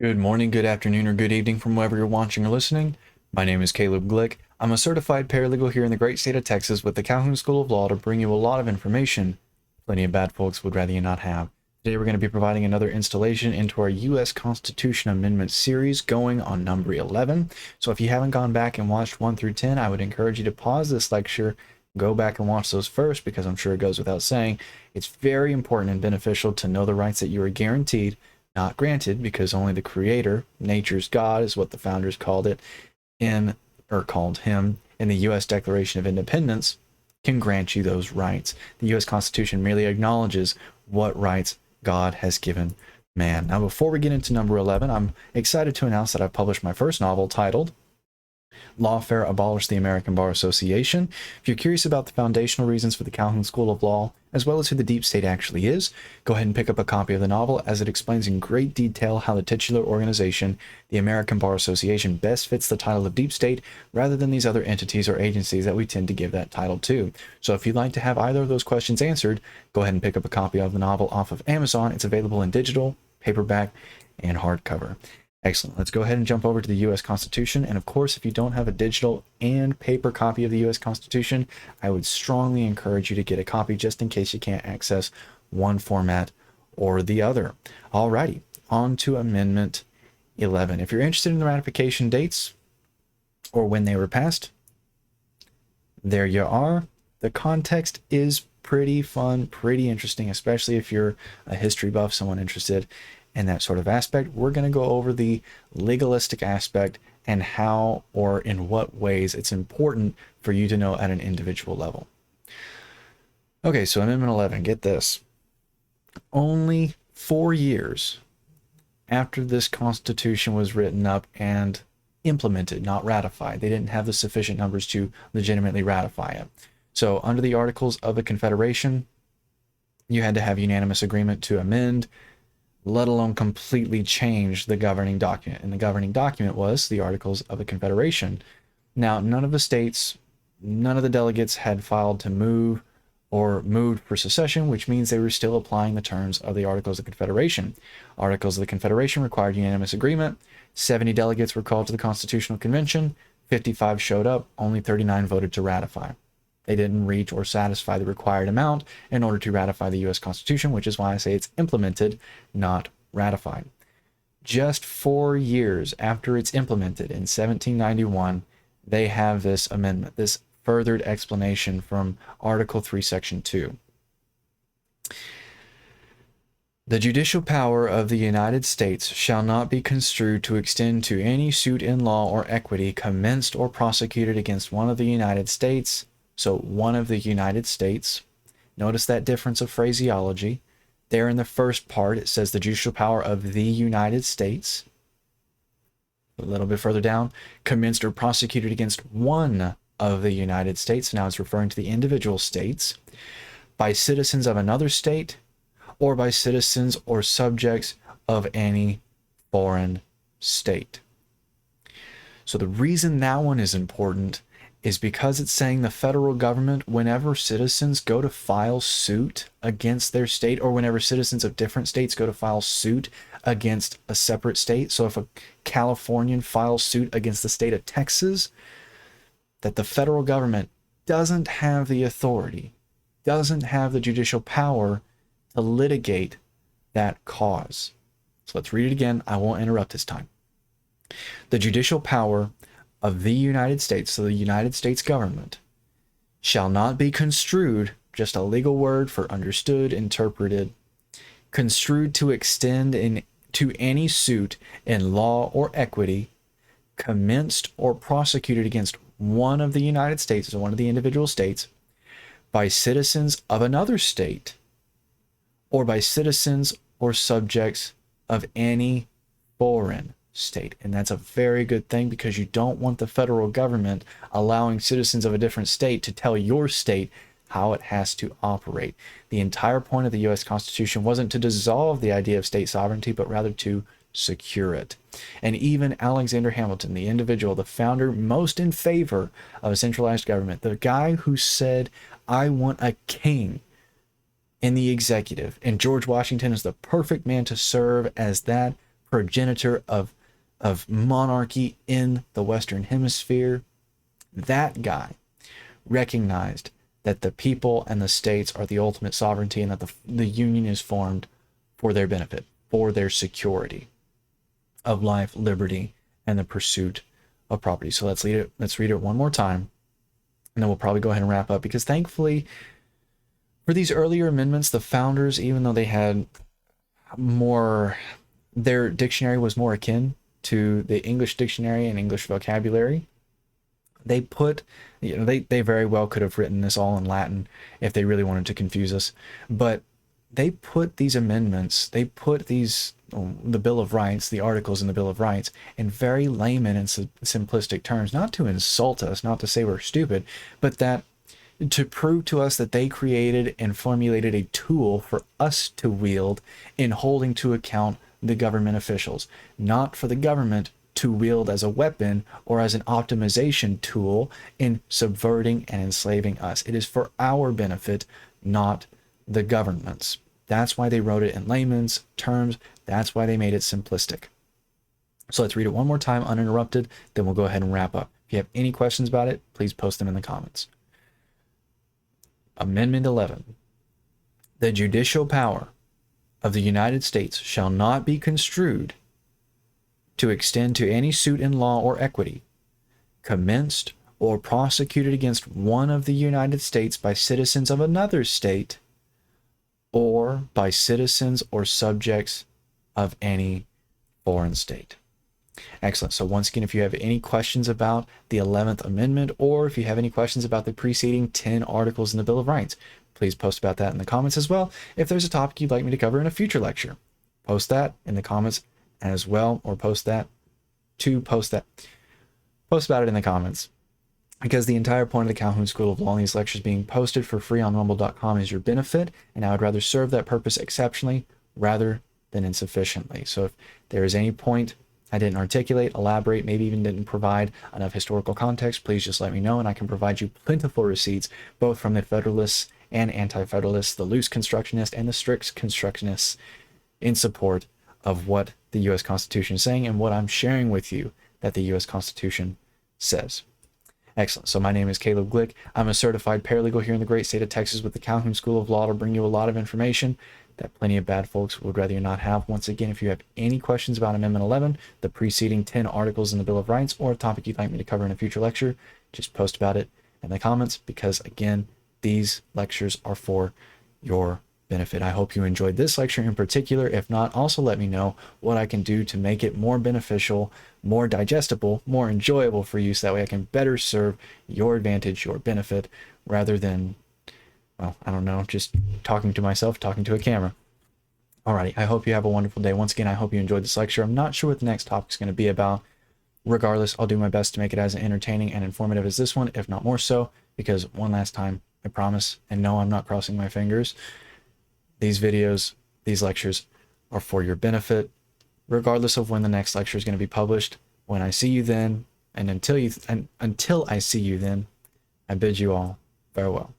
Good morning, good afternoon, or good evening from wherever you're watching or listening. My name is Caleb Glick. I'm a certified paralegal here in the great state of Texas with the Calhoun School of Law to bring you a lot of information plenty of bad folks would rather you not have. Today we're going to be providing another installation into our U.S. Constitution Amendment series going on number 11. So if you haven't gone back and watched 1 through 10, I would encourage you to pause this lecture, go back and watch those first, because I'm sure it goes without saying, it's very important and beneficial to know the rights that you are guaranteed, not granted, because only the creator, nature's God is what the founders called it, called him in the U.S. Declaration of Independence, can grant you those rights. The U.S. Constitution merely acknowledges what rights God has given man. Now, before we get into number 11, I'm excited to announce that I've published my first novel titled Lawfare abolished the American Bar Association. If you're curious about the foundational reasons for the Calhoun School of Law, as well as who the deep state actually is, go ahead and pick up a copy of the novel, as it explains in great detail how the titular organization, the American Bar Association, best fits the title of deep state rather than these other entities or agencies that we tend to give that title to. So if you'd like to have either of those questions answered, go ahead and pick up a copy of the novel off of Amazon. It's available in digital, paperback, and hardcover. Excellent. Let's go ahead and jump over to the U.S. Constitution. And of course, if you don't have a digital and paper copy of the U.S. Constitution, I would strongly encourage you to get a copy just in case you can't access one format or the other. Alrighty, on to Amendment 11. If you're interested in the ratification dates or when they were passed, there you are. The context is pretty fun, pretty interesting, especially if you're a history buff, someone interested in that sort of aspect. We're going to go over the legalistic aspect and how or in what ways it's important for you to know at an individual level. Okay, so Amendment 11, get this. Only 4 years after this Constitution was written up and implemented, not ratified, they didn't have the sufficient numbers to legitimately ratify it. So under the Articles of the Confederation, you had to have unanimous agreement to amend, let alone completely change the governing document. And the governing document was the Articles of the Confederation. Now, none of the states, none of the delegates had filed to move or moved for secession, which means they were still applying the terms of the Articles of Confederation. Articles of the Confederation required unanimous agreement. 70 delegates were called to the Constitutional Convention. 55 showed up. Only 39 voted to ratify. They didn't reach or satisfy the required amount in order to ratify the U.S. Constitution, which is why I say it's implemented, not ratified. Just 4 years after it's implemented in 1791, they have this amendment, this furthered explanation from Article 3, Section 2. The judicial power of the United States shall not be construed to extend to any suit in law or equity commenced or prosecuted against one of the United States. So one of the United States. Notice that difference of phraseology. There in the first part, it says the judicial power of the United States. A little bit further down, commenced or prosecuted against one of the United States. Now it's referring to the individual states. By citizens of another state, or by citizens or subjects of any foreign state. So the reason that one is important is because it's saying the federal government, whenever citizens go to file suit against their state, or whenever citizens of different states go to file suit against a separate state, so if a Californian files suit against the state of Texas, that the federal government doesn't have the authority, doesn't have the judicial power to litigate that cause. So let's read it again. I won't interrupt this time. The judicial power of the United States, so the United States government, shall not be construed, just a legal word for understood, interpreted, construed to extend to any suit in law or equity commenced or prosecuted against one of the United States, so one of the individual states, by citizens of another state, or by citizens or subjects of any foreign state. And that's a very good thing, because you don't want the federal government allowing citizens of a different state to tell your state how it has to operate. The entire point of the U.S. Constitution wasn't to dissolve the idea of state sovereignty, but rather to secure it. And even Alexander Hamilton, the individual, the founder most in favor of a centralized government, the guy who said, I want a king in the executive, and George Washington is the perfect man to serve as that progenitor of monarchy in the Western Hemisphere, that guy recognized that the people and the states are the ultimate sovereignty, and that the union is formed for their benefit, for their security of life, liberty, and the pursuit of property. So let's read it one more time, and then we'll probably go ahead and wrap up, because thankfully for these earlier amendments, the founders, even though they had more, their dictionary was more akin to the English dictionary and English vocabulary, they put, they very well could have written this all in Latin if they really wanted to confuse us, but they put these amendments, they put these, the Bill of Rights, the articles in the Bill of Rights, in very layman and simplistic terms, not to insult us, not to say we're stupid, but that to prove to us that they created and formulated a tool for us to wield in holding to account the government officials, not for the government to wield as a weapon or as an optimization tool in subverting and enslaving us. It is for our benefit, not the government's. That's why they wrote it in layman's terms. That's why they made it simplistic. So let's read it one more time uninterrupted, then we'll go ahead and wrap up. If you have any questions about it, please post them in the comments. Amendment 11. The judicial power of the United States shall not be construed to extend to any suit in law or equity, commenced or prosecuted against one of the United States by citizens of another state, or by citizens or subjects of any foreign state. Excellent. So once again, if you have any questions about the 11th Amendment, or if you have any questions about the preceding 10 articles in the Bill of Rights, please post about that in the comments as well. If there's a topic you'd like me to cover in a future lecture, post that in the comments as well, or post about it in the comments, because the entire point of the Calhoun School of Law and these lectures being posted for free on rumble.com is your benefit, and I would rather serve that purpose exceptionally rather than insufficiently. So if there is any point I didn't articulate, elaborate, maybe even didn't provide enough historical context, please just let me know, and I can provide you plentiful receipts, both from the Federalists and Anti-Federalists, the loose constructionists and the strict constructionists, in support of what the U.S. Constitution is saying and what I'm sharing with you that the U.S. Constitution says. Excellent. So my name is Caleb Glick. I'm a certified paralegal here in the great state of Texas with the Calhoun School of Law to bring you a lot of information that plenty of bad folks would rather you not have. Once again, if you have any questions about Amendment 11, the preceding 10 articles in the Bill of Rights, or a topic you'd like me to cover in a future lecture, just post about it in the comments, because again, these lectures are for your benefit. I hope you enjoyed this lecture in particular. If not, also let me know what I can do to make it more beneficial, more digestible, more enjoyable for you, so that way I can better serve your advantage, your benefit, rather than, well, I don't know, just talking to myself, talking to a camera. Alrighty, I hope you have a wonderful day. Once again, I hope you enjoyed this lecture. I'm not sure what the next topic is going to be about. Regardless, I'll do my best to make it as entertaining and informative as this one, if not more so, because one last time, I promise, and no, I'm not crossing my fingers, these videos, these lectures are for your benefit, regardless of when the next lecture is going to be published. When I see you then, and until I see you then, I bid you all farewell.